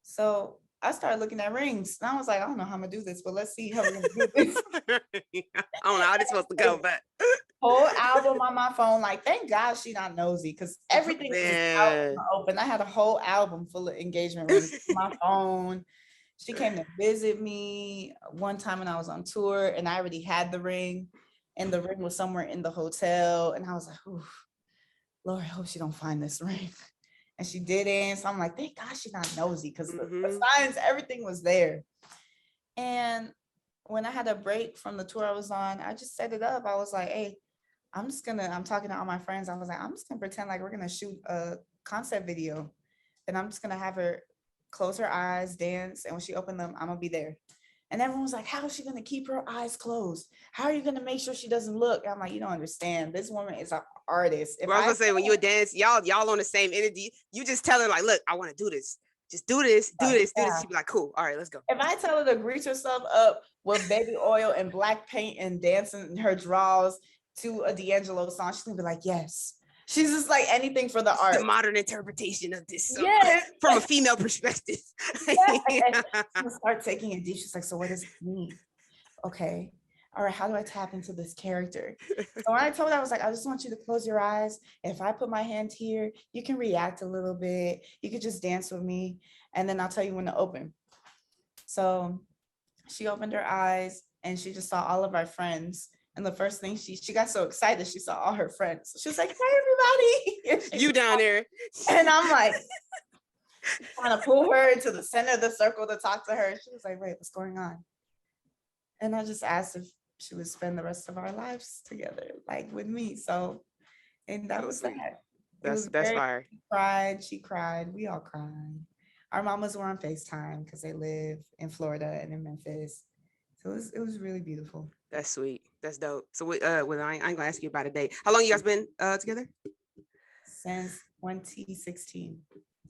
So I started looking at rings, and I was like, I don't know how I'm gonna do this, but let's see how we're gonna do this. I don't know how this supposed to go, but whole album on my phone. Like, thank God she not nosy, because everything was out in the open. I had a whole album full of engagement rings on my phone. She came to visit me one time when I was on tour, and I already had the ring, and the ring was somewhere in the hotel. And I was like, ooh, Lord, I hope she don't find this ring. And she didn't. So I'm like, thank God she's not nosy, because the signs, everything was there. And when I had a break from the tour I was on, I just set it up. I was like, hey, I'm talking to all my friends. I was like, I'm just gonna pretend like we're gonna shoot a concept video, and I'm just gonna have her close her eyes, dance, and when she opened them, I'm gonna be there. And everyone was like, how is she gonna keep her eyes closed? How are you gonna make sure she doesn't look? And I'm like, you don't understand. This woman is an artist. Well, I was gonna say, when you dance, y'all on the same energy. You just tell her like, look, I want to do this. Just do this, do this. She'd be like, cool. All right, let's go. If I tell her to grease herself up with baby oil and black paint and dancing in her draws to a D'Angelo song, she's gonna be like, yes. She's just like anything for the art. The modern interpretation of this song, from a female perspective. She's gonna start taking it deep. She's like, so what does it mean? Okay. All right, how do I tap into this character? So when I told her, I was like, I just want you to close your eyes. If I put my hand here, you can react a little bit. You could just dance with me, and then I'll tell you when to open. So she opened her eyes, and she just saw all of our friends. And the first thing she got so excited, she saw all her friends. She was like, hey, everybody. You down there. And I'm like, trying to pull her into the center of the circle to talk to her. She was like, wait, what's going on? And I just asked if she would spend the rest of our lives together, like with me. So, and that was that. That's fire. She cried. We all cried. Our mamas were on FaceTime because they live in Florida and in Memphis. So it was really beautiful. That's sweet. That's dope. So I ain't gonna ask you about a date. How long you guys been together? Since 2016.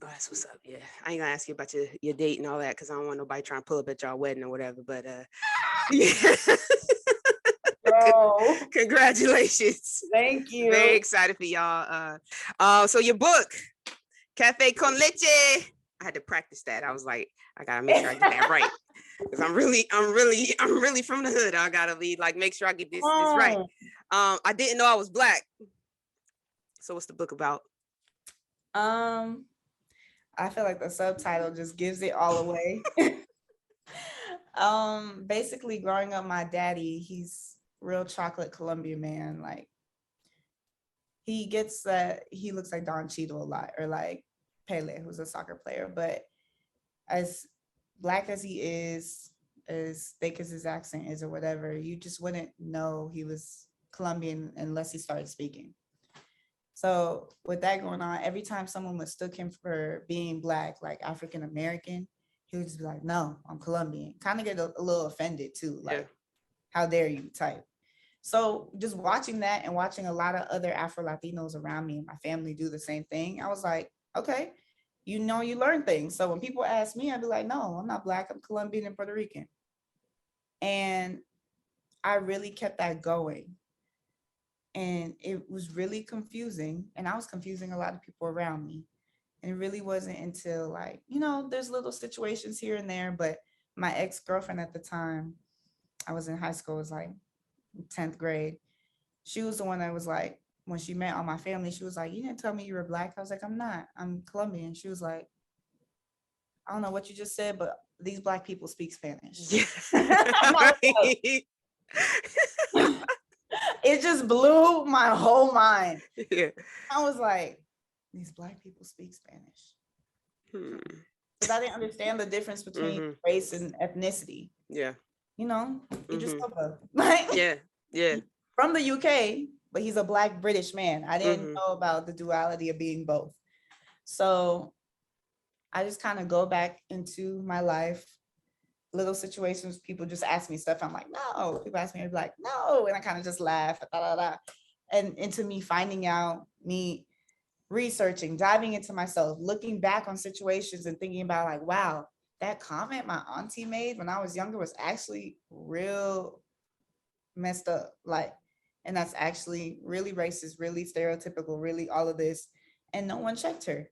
Oh, that's what's up. Yeah, I ain't gonna ask you about your date and all that, because I don't want nobody trying to pull up at y'all wedding or whatever. But yeah. Congratulations. Thank you. Very excited for y'all. So your book, Café Con Leche. I had to practice that. I was like, I gotta make sure I get that right. Because I'm really from the hood. I gotta be like, make sure I get this right. I didn't know I was Black. So what's the book about? I feel like the subtitle just gives it all away. Basically growing up, my daddy, he's real chocolate Colombian man. Like he gets that he looks like Don Cheadle a lot, or like Pele, who's a soccer player. But as Black as he is, as thick as his accent is or whatever, you just wouldn't know he was Colombian unless he started speaking. So with that going on, every time someone mistook him for being Black, like African American, he would just be like, no, I'm Colombian. Kind of get a little offended too. Like, how dare you type. So just watching that and watching a lot of other Afro Latinos around me and my family do the same thing, I was like, okay, you learn things. So when people ask me, I'd be like, no, I'm not Black, I'm Colombian and Puerto Rican. And I really kept that going. And it was really confusing. And I was confusing a lot of people around me. And it really wasn't until like, there's little situations here and there, but my ex-girlfriend at the time, I was in high school, it was like 10th grade. She was the one that was like, when she met all my family, she was like, you didn't tell me you were Black. I was like, I'm not, I'm Colombian. She was like, I don't know what you just said, but these Black people speak Spanish. It just blew my whole mind. Yeah. I was like, these Black people speak Spanish. Because I didn't understand the difference between race and ethnicity. Yeah. Idris Elba. Yeah. From the UK, but he's a Black British man. I didn't know about the duality of being both. So I just kind of go back into my life, little situations, people just ask me stuff. I'm like, no. People ask me, I'd be like, no. And I kind of just laugh. And into me finding out, me researching, diving into myself, looking back on situations and thinking about like, wow, that comment my auntie made when I was younger was actually real messed up. Like, and that's actually really racist, really stereotypical, really all of this. And no one checked her.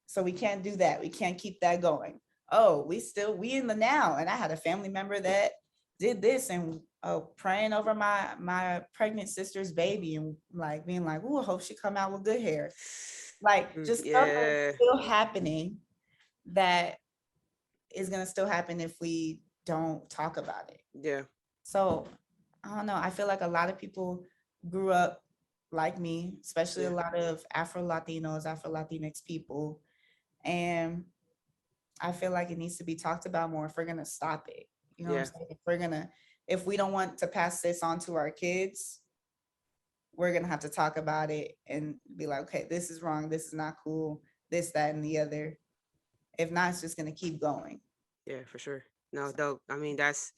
So we can't do that. We can't keep that going. Oh, we in the now. And I had a family member that did this and praying over my pregnant sister's baby and like being like, oh, I hope she come out with good hair. Like just stuff that's still happening that is gonna still happen if we don't talk about it. Yeah. So I don't know. I feel like a lot of people grew up like me, especially a lot of Afro Latinos, Afro Latinx people. And I feel like it needs to be talked about more if we're gonna stop it. You know what I'm saying? If we don't want to pass this on to our kids, we're gonna have to talk about it and be like, okay, this is wrong, this is not cool, this, that, and the other. If not, it's just gonna keep going. Yeah, for sure. No, dope. I mean, that's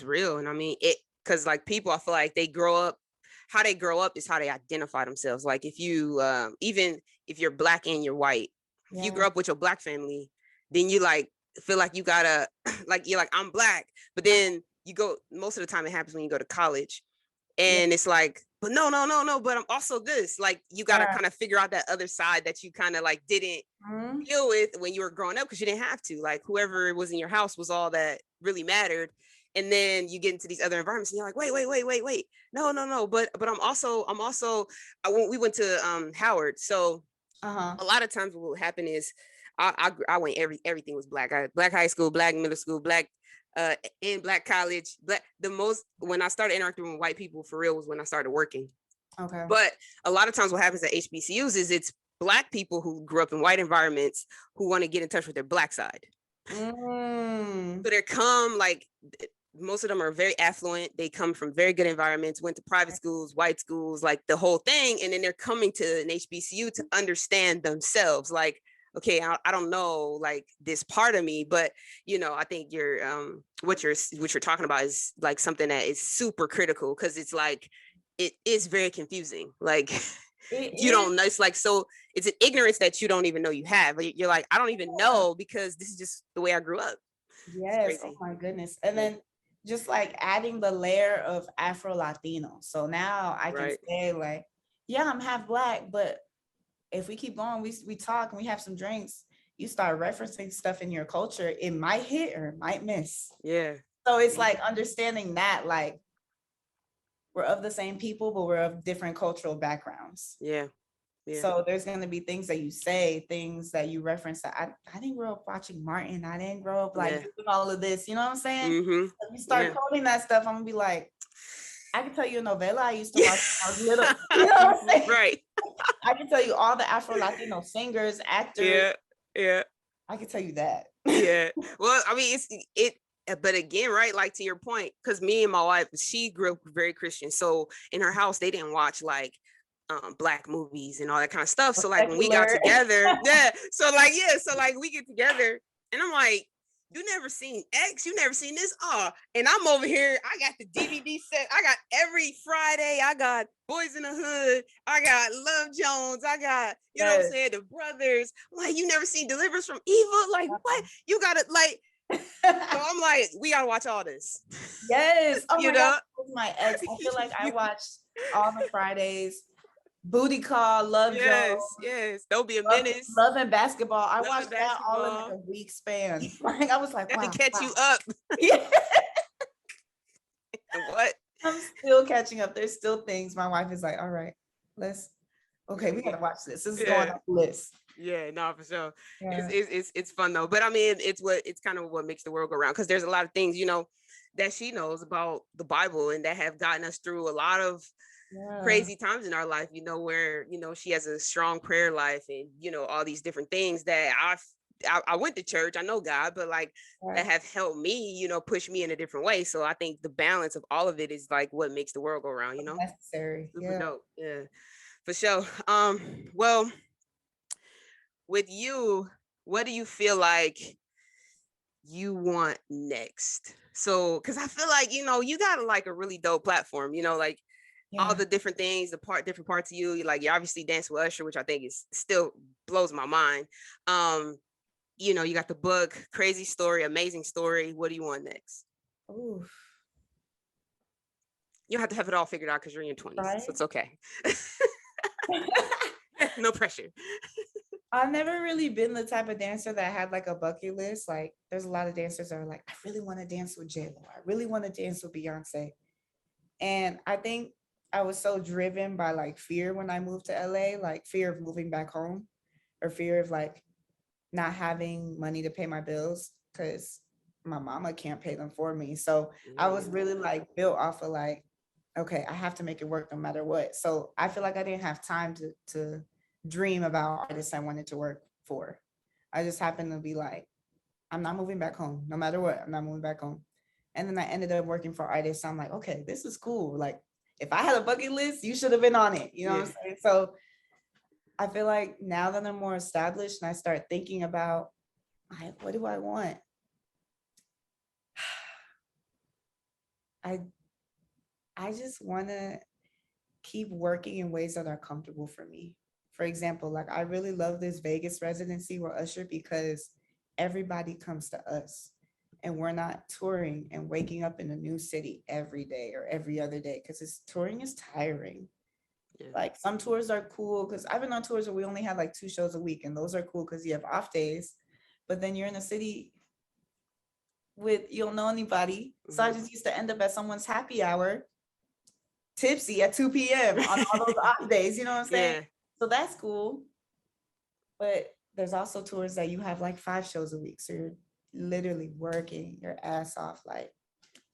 real. And I mean, because like people, I feel like how they grow up is how they identify themselves. Like if you, even if you're Black and you're white, if you grow up with your Black family, then you like feel like you gotta, like, you're like, I'm Black, but then you go, most of the time it happens when you go to college and it's like, but no, but I'm also this, like, you gotta kind of figure out that other side that you kind of like didn't deal with when you were growing up, because you didn't have to, like, whoever was in your house was all that really mattered. And then you get into these other environments and you're like, wait, no, but I'm also we went to Howard, so a lot of times what will happen is I went, everything was Black. Black high school, Black middle school, Black in Black college. Black, when I started interacting with white people for real was when I started working. Okay. But a lot of times what happens at HBCUs is it's Black people who grew up in white environments who want to get in touch with their Black side. So they come, like, most of them are very affluent. They come from very good environments, went to private schools, white schools, like the whole thing. And then they're coming to an HBCU to understand themselves. Like, okay, I don't know, like, this part of me, but I think what you're talking about is like something that is super critical, because it's like it is very confusing. Like you don't know. It's like, so it's an ignorance that you don't even know you have. You're like, I don't even know, because this is just the way I grew up. Yes. Oh my goodness. And then just like adding the layer of Afro Latino. So now I can say like, yeah, I'm half Black, but if we keep going, we talk and we have some drinks, you start referencing stuff in your culture, it might hit or it might miss. Yeah. So it's like understanding that, like, we're of the same people, but we're of different cultural backgrounds. Yeah. Yeah. So there's going to be things that you say, things that you reference that I didn't grow up watching Martin. I didn't grow up like doing all of this. You know what I'm saying? Mm-hmm. If you start quoting that stuff, I'm gonna be like, I can tell you a novella I used to watch when I was little. You know what I'm saying? Right. I can tell you all the Afro Latino singers, actors. Yeah. Yeah. I can tell you that. Yeah. Well, I mean, but again, right, like to your point, because me and my wife, she grew up very Christian, so in her house they didn't watch like Black movies and all that kind of stuff. So like when we got together, so like we get together and I'm like, you never seen X, you never seen this, and I'm over here, I got the DVD set, I got every Friday, I got Boys in the Hood, I got Love Jones, I got, you know what I'm saying, the Brothers. Like, you never seen Deliverance from Evil? Like, what? You gotta, like, so I'm like, we gotta watch all this. Yes. Oh you my God, my ex. I feel like I watched all the Fridays. Booty Call, Love Jones. Yes. Don't Be a Menace. Love and Basketball. I watched that all in like a week span. Like, I was like, wow. To catch you up. Yeah. What? I'm still catching up. There's still things. My wife is like, all right, we gotta watch this. This is going on the list. Yeah, no, for sure. Yeah. It's fun though. But I mean, it's kind of what makes the world go around, because there's a lot of things, you know, that she knows about the Bible and that have gotten us through a lot of crazy times in our life, you know, where, you know, she has a strong prayer life and, you know, all these different things that I went to church, I know God, but like that have helped me, you know, push me in a different way. So I think the balance of all of it is like what makes the world go around, you know. Necessary. Super dope. Yeah, for sure. Well, with you, what do you feel like you want next? So, because I feel like, you know, you got like a really dope platform, you know, like all the different things, different parts of you. Like, you obviously dance with Usher, which I think is still blows my mind. You know, you got the book, crazy story, amazing story. What do you want next? Ooh. You don't have to have it all figured out because you're in your 20s, so it's okay. No pressure. I've never really been the type of dancer that had like a bucket list. Like, there's a lot of dancers that are like, I really want to dance with J-Lo. I really want to dance with Beyonce. And I think I was so driven by like fear when I moved to LA, like fear of moving back home, or fear of like not having money to pay my bills because my mama can't pay them for me. So I was really like built off of like, okay, I have to make it work no matter what. So I feel like I didn't have time to dream about artists I wanted to work for. I just happened to be like, I'm not moving back home, no matter what. I'm not moving back home. And then I ended up working for artists. I'm like, okay, this is cool. Like, if I had a bucket list, you should have been on it. You know what I'm saying? So I feel like now that I'm more established and I start thinking about, what do I want? I just want to keep working in ways that are comfortable for me. For example, like, I really love this Vegas residency with Usher because everybody comes to us and we're not touring and waking up in a new city every day or every other day, because touring is tiring. Like, some tours are cool because I've been on tours where we only have like 2 shows a week, and those are cool because you have off days, but then you're in a city with, you don't know anybody. So I just used to end up at someone's happy hour tipsy at 2 p.m. on all those off days, you know what I'm saying? So that's cool. But there's also tours that you have like 5 shows a week, so you're literally working your ass off like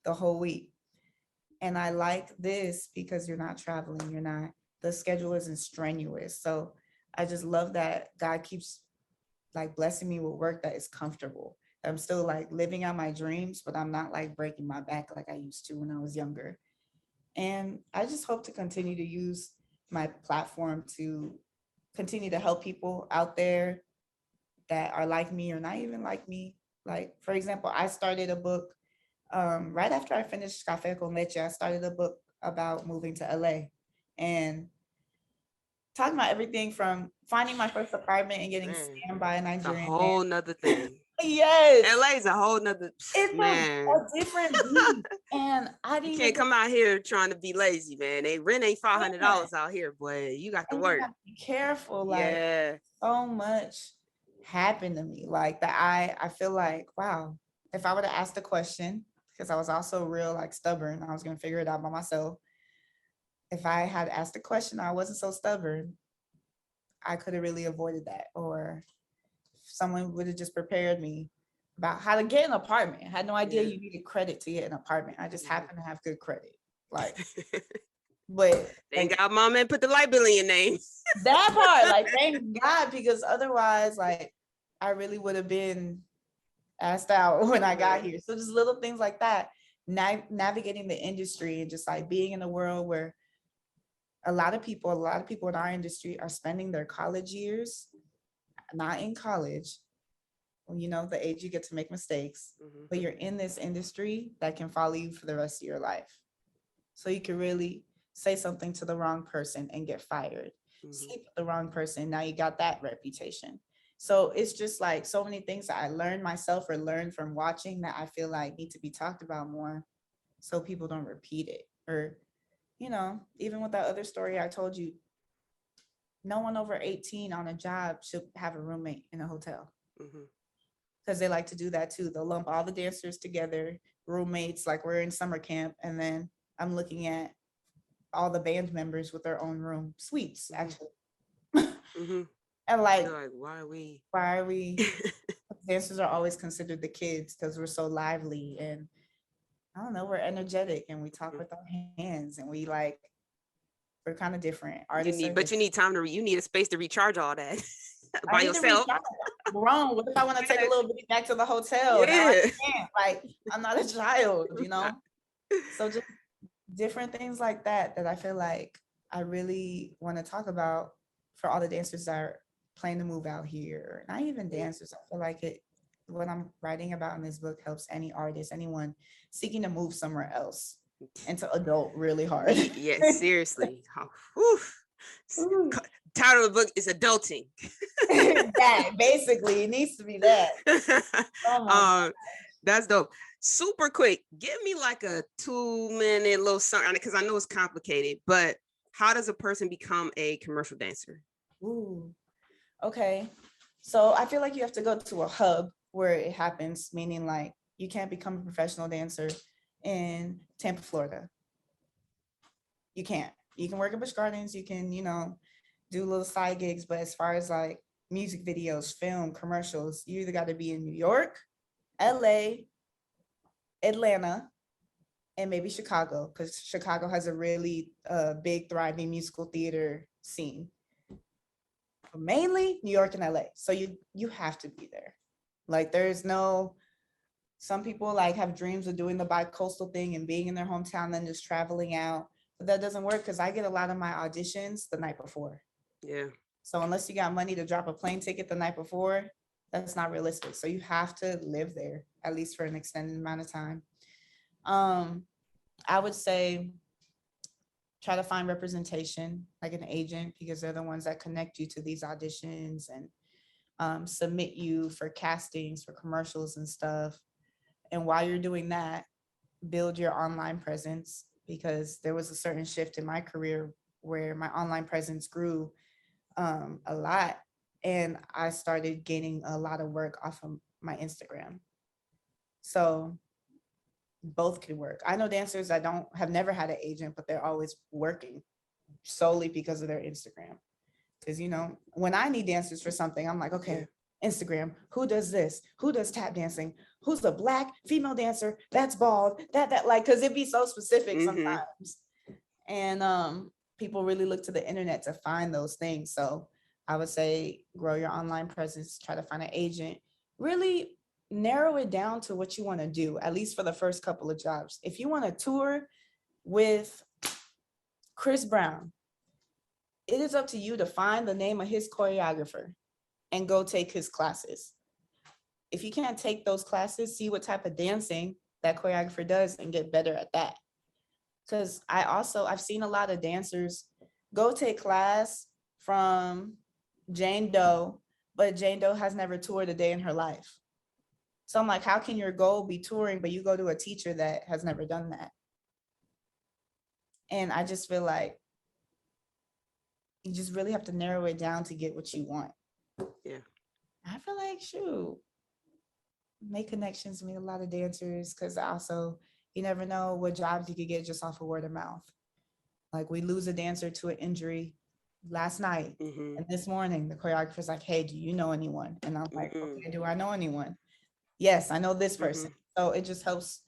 the whole week. And I like this because you're not traveling, the schedule isn't strenuous. So I just love that God keeps like blessing me with work that is comfortable. I'm still like living out my dreams, but I'm not like breaking my back like I used to when I was younger. And I just hope to continue to use my platform to continue to help people out there that are like me or not even like me. Like, for example, I started a book right after I finished Café Con Leche. I started a book about moving to LA and talking about everything from finding my first apartment and getting scammed by a Nigerian. It's a whole nother thing. Yes. LA is a whole nother, it's a different beat. And I didn't can't come out here trying to be lazy, man. Rent ain't $500 out here, boy. You got to work. You have to be careful. Like, so much happened to me. Like that I feel like, wow, if I would have asked a question, because I was also real like stubborn, I was gonna figure it out by myself. If I had asked a question, I wasn't so stubborn, I could have really avoided that. Or if someone would have just prepared me about how to get an apartment. I had no idea you needed credit to get an apartment. I just happen to have good credit. Like, but thank God mama put the light bill in your name. That part, like, thank God, because otherwise, like, I really would have been asked out when I got here. So just little things like that, navigating the industry and just like being in a world where a lot of people in our industry are spending their college years not in college, you know, the age you get to make mistakes, but you're in this industry that can follow you for the rest of your life. So you can really say something to the wrong person and get fired. Sleep with the wrong person, now you got that reputation. So it's just like so many things that I learned myself or learned from watching that I feel like need to be talked about more so people don't repeat it. Or, you know, even with that other story I told you, no one over 18 on a job should have a roommate in a hotel. Because they like to do that too. They'll lump all the dancers together, roommates, like we're in summer camp, and then I'm looking at all the band members with their own room, suites actually. And like, why are we dancers are always considered the kids because we're so lively and I don't know, we're energetic and we talk with our hands and we're kind of different. But you need time you need a space to recharge all that by yourself. Wrong. What if I want to take a little bit back to the hotel? Now I can't. Like, I'm not a child, you know? So just different things like that I feel like I really want to talk about for all the dancers that are planning to move out here. Not even dancers. I feel like what I'm writing about in this book helps any artist, anyone seeking to move somewhere else and to adult really hard. Yes, seriously. Title of the book is Adulting. That basically it needs to be that. That's dope. Super quick, give me like a 2-minute little something, because I know it's complicated, but how does a person become a commercial dancer? Okay, so I feel like you have to go to a hub where it happens, meaning like you can't become a professional dancer in Tampa, Florida. You can't. You can work at Busch Gardens, you can, you know, do little side gigs, but as far as like music videos, film, commercials, you either got to be in New York, LA, Atlanta, and maybe Chicago, because Chicago has a really big, thriving musical theater scene. But mainly New York and LA. So you have to be there. Like there's no, some people like have dreams of doing the bi-coastal thing and being in their hometown, then just traveling out. But that doesn't work because I get a lot of my auditions the night before. Yeah. So unless you got money to drop a plane ticket the night before, that's not realistic. So you have to live there, at least for an extended amount of time. I would say try to find representation, like an agent, because they're the ones that connect you to these auditions and submit you for castings, for commercials and stuff. And while you're doing that, build your online presence, because there was a certain shift in my career where my online presence grew a lot. And I started gaining a lot of work off of my Instagram. So both can work. I know dancers that have never had an agent, but they're always working solely because of their Instagram. Because, you know, when I need dancers for something, I'm like, okay, Instagram, who does this? Who does tap dancing? Who's the Black female dancer that's bald? That like, because it'd be so specific sometimes. And people really look to the internet to find those things. So I would say grow your online presence, try to find an agent, really narrow it down to what you want to do, at least for the first couple of jobs. If you want to tour with Chris Brown, it is up to you to find the name of his choreographer and go take his classes. If you can't take those classes, see what type of dancing that choreographer does and get better at that. Because I've seen a lot of dancers go take class from Jane Doe, but Jane Doe has never toured a day in her life. So I'm like, how can your goal be touring, but you go to a teacher that has never done that? And I just feel like you just really have to narrow it down to get what you want. Yeah. I feel like, shoot, make connections, meet a lot of dancers, because also you never know what jobs you could get just off of word of mouth. Like we lose a dancer to an injury last night, and this morning the choreographer's like, "Hey, do you know anyone?" And I'm like, "Okay, do I know anyone? Yes, I know this person." So it just helps.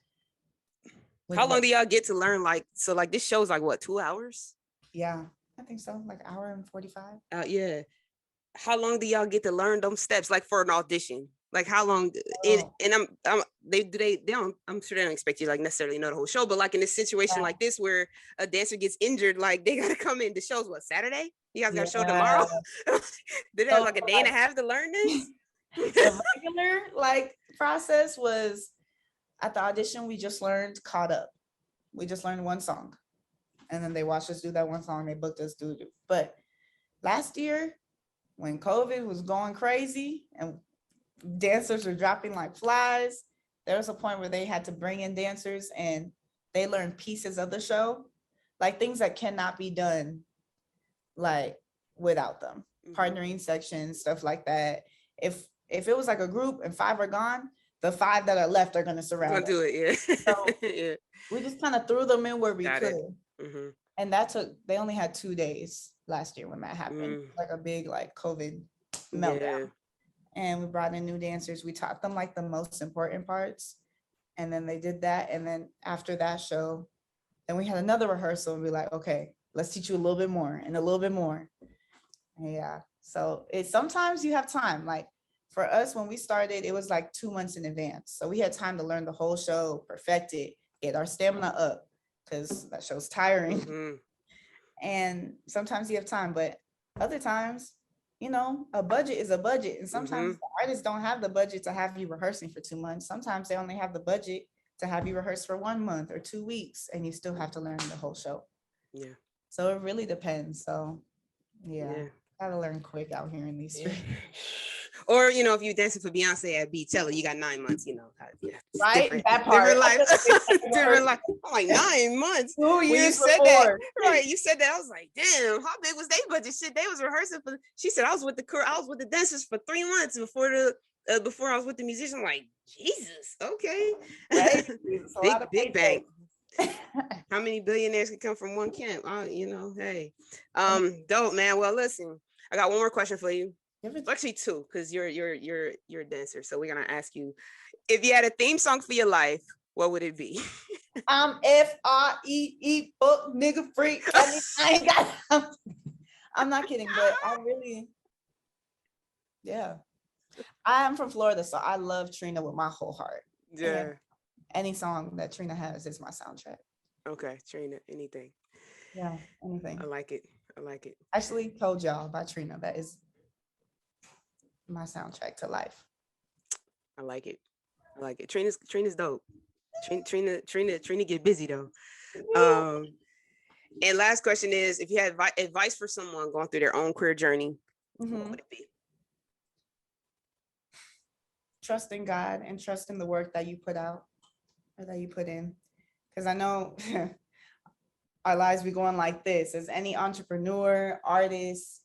How long do y'all get to learn? Like, so like this show's like what, 2 hours? Yeah, I think so. Like an hour and 45. Yeah. How long do y'all get to learn them steps? Like for an audition? Like how long? And they don't. I'm sure they don't expect you like necessarily know the whole show, but like in a situation like this where a dancer gets injured, like they gotta come in. The show's what, Saturday? You guys got a show tomorrow? Did they have like a day and a half to learn this? The regular like process was at the audition. We just learned Caught Up. We just learned one song, and then they watched us do that one song. They booked us to do. But last year, when COVID was going crazy and dancers were dropping like flies, there was a point where they had to bring in dancers and they learned pieces of the show, like things that cannot be done like without them. Partnering sections, stuff like that. If it was like a group and 5 are gone, the 5 that are left are going to surround do it. Yeah. So we just kind of threw them in where we could. And they only had 2 days last year when that happened, like a big like COVID meltdown. And we brought in new dancers. We taught them like the most important parts, and then they did that. And then after that show, then we had another rehearsal and be like, okay, let's teach you a little bit more and a little bit more. Yeah. So sometimes you have time. Like for us, when we started, it was like 2 months in advance. So we had time to learn the whole show, perfect it, get our stamina up, because that show's tiring. And sometimes you have time, but other times, a budget is a budget. And sometimes the artists don't have the budget to have you rehearsing for 2 months. Sometimes they only have the budget to have you rehearse for 1 month or 2 weeks, and you still have to learn the whole show. Yeah. So it really depends. So yeah. Gotta learn quick out here in these streets. Or, if you're dancing for Fiancé at Beachella, you got 9 months, right? Different, that part. Different life. Different life. I'm like 9 months. 2 years you said before. that, right? You said that. I was like, damn, how big was their budget? Shit, they was rehearsing for. She said I was with the dancers for 3 months before I was with the musician. I'm like, Jesus, okay. Right? big bank. How many billionaires could come from one camp? Hey, dope, man. Well, listen, I got one more question for you. Actually 2, because you're a dancer. So we're gonna ask you, if you had a theme song for your life, what would it be? I'm FREE fuck nigga freak. I ain't got. I'm not kidding, but I really, yeah. I'm from Florida, so I love Trina with my whole heart. Yeah. And any song that Trina has is my soundtrack. Okay, Trina, anything. Yeah, anything. I like it. Actually, told y'all about Trina. That is my soundtrack to life. I like it. Trina's dope. Trina get busy though. And last question is, if you had advice for someone going through their own queer journey, what would it be? Trust in God and trust in the work that you put out or that you put in. Because I know our lives be going like this. As any entrepreneur, artist,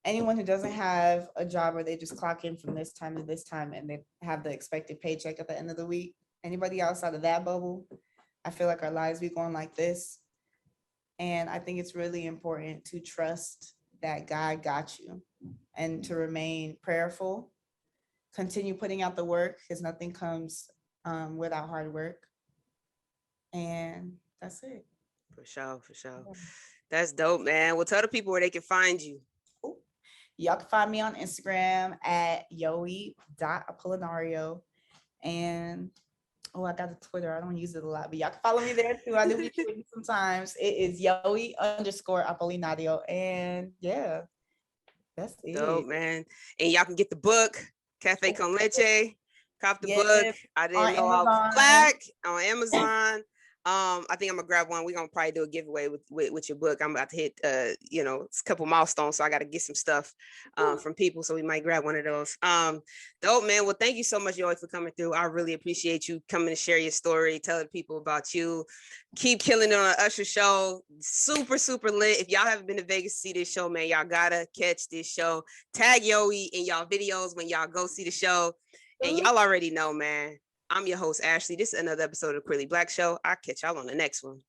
anyone who doesn't have a job where they just clock in from this time to this time and they have the expected paycheck at the end of the week, anybody outside of that bubble, I feel like our lives be going like this. And I think it's really important to trust that God got you and to remain prayerful, continue putting out the work, because nothing comes without hard work. And that's it. For sure. Yeah. That's dope, man. Well, tell the people where they can find you. Y'all can find me on Instagram at Yoe.Apolinario. And I got a Twitter. I don't use it a lot, but y'all can follow me there too. I do be tweeting sometimes. It is Yoe_Apolinario. And yeah, that's it. Dope, man. And y'all can get the book, Café Con Leche. Cop the book. I didn't know I was Black on Amazon. I think I'm gonna grab one. We're gonna probably do a giveaway with your book. I'm about to hit you know, it's a couple milestones, so I gotta get some stuff from people. So we might grab one of those. Dope, man. Well, thank you so much, Yoe, for coming through. I really appreciate you coming to share your story, telling people about you. Keep killing it on the Usher show. Super, super lit. If y'all haven't been to Vegas to see this show, man, y'all gotta catch this show. Tag Yoe in y'all videos when y'all go see the show. And y'all already know, man. I'm your host, Ashley. This is another episode of Queerly Blax Show. I'll catch y'all on the next one.